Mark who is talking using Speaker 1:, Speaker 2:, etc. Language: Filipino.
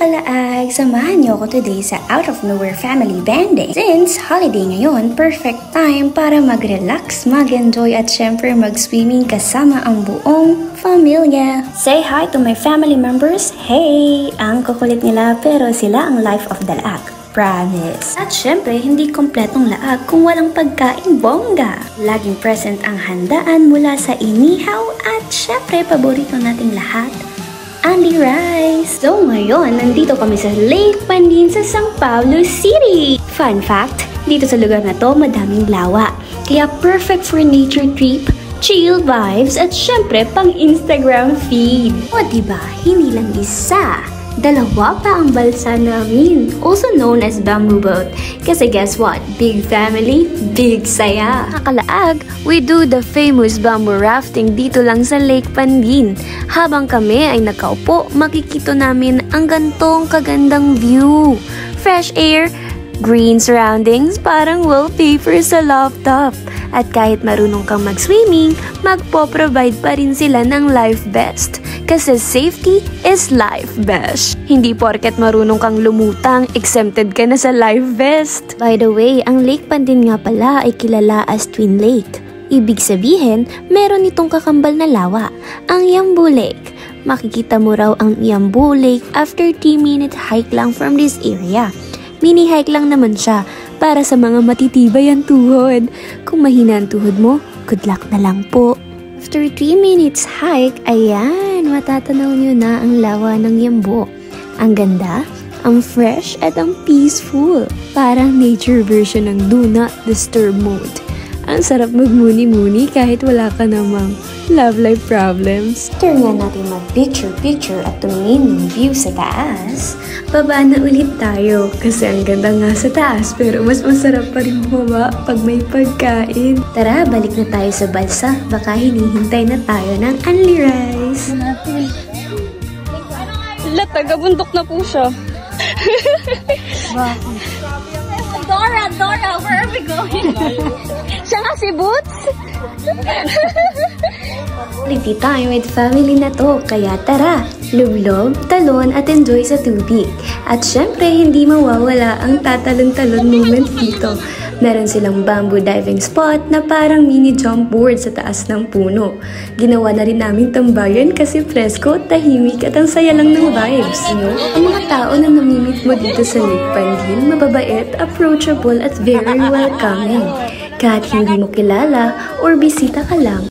Speaker 1: kalaag! Samahan niyo ako today sa Out of Nowhere Family Band-Day. Since holiday ngayon, perfect time para mag-relax, mag-enjoy at syempre mag-swimming kasama ang buong pamilya. Say hi to my family members. Hey! Ang kukulit nila pero sila ang life of the laag. Promise. At syempre, hindi kompletong laag kung walang pagkain bongga. Laging present ang handaan mula sa inihaw at syempre, paborito nating lahat, Andy Rice! So ngayon, nandito kami sa Lake Pandin sa San Pablo City! Fun fact, dito sa lugar na to madaming lawa. Kaya perfect for nature trip, chill vibes, at syempre pang Instagram feed. O diba, hindi lang isa, dalawa pa ang balsa namin, also known as bamboo boat. Kasi guess what? Big family, big saya! Nakakalaag, we do the famous bamboo rafting dito lang sa Lake Pandin. Habang kami ay nakaupo, makikita namin ang gantong kagandang view. Fresh air, green surroundings, parang wallpaper sa laptop. At kahit marunong kang mag-swimming, magpo-provide pa rin sila ng life vest. Kasi safety is life vest. Hindi porket marunong kang lumutang, exempted ka na sa life vest. By the way, ang Lake Pandin nga pala ay kilala as Twin Lake. Ibig sabihin, meron itong kakambal na lawa, ang Yambu Lake. Makikita mo raw ang Yambu Lake after 3-minute hike lang from this area. Mini hike lang naman siya para sa mga matitibay ang tuhod. Kung mahina ang tuhod mo, good luck na lang po. After 3 minutes hike, ayan, matatanaw nyo na ang lawa ng Yambu. Ang ganda, ang fresh at ang peaceful. Parang nature version ng Do Not Disturb mode. Ang sarap magmuni-muni kahit wala ka namang love life problems. Turn nga natin mag-picture-picture at tumingin ng view sa taas. Baba na ulit tayo kasi ang ganda nga sa taas pero mas masarap pa rin bumaba pag may pagkain. Tara, balik na tayo sa balsa. Baka hinihintay na tayo ng Andy Rice.
Speaker 2: Taga-bundok na po siya. Dora, where are we going? Siya nga si Boots?
Speaker 1: Quality time with family na to, kaya tara, lublog, talon at enjoy sa tubig. At syempre, hindi mawawala ang tatalon-talon moment dito. Meron silang bamboo diving spot na parang mini jump board sa taas ng puno. Ginawa na rin namin tambayan kasi presko, tahimik at ang saya lang ng vibes. Ang mga tao na namimit mo dito sa Lake Pandin, mababait, approachable at very welcoming. Kahit hindi mo kilala or bisita ka lang,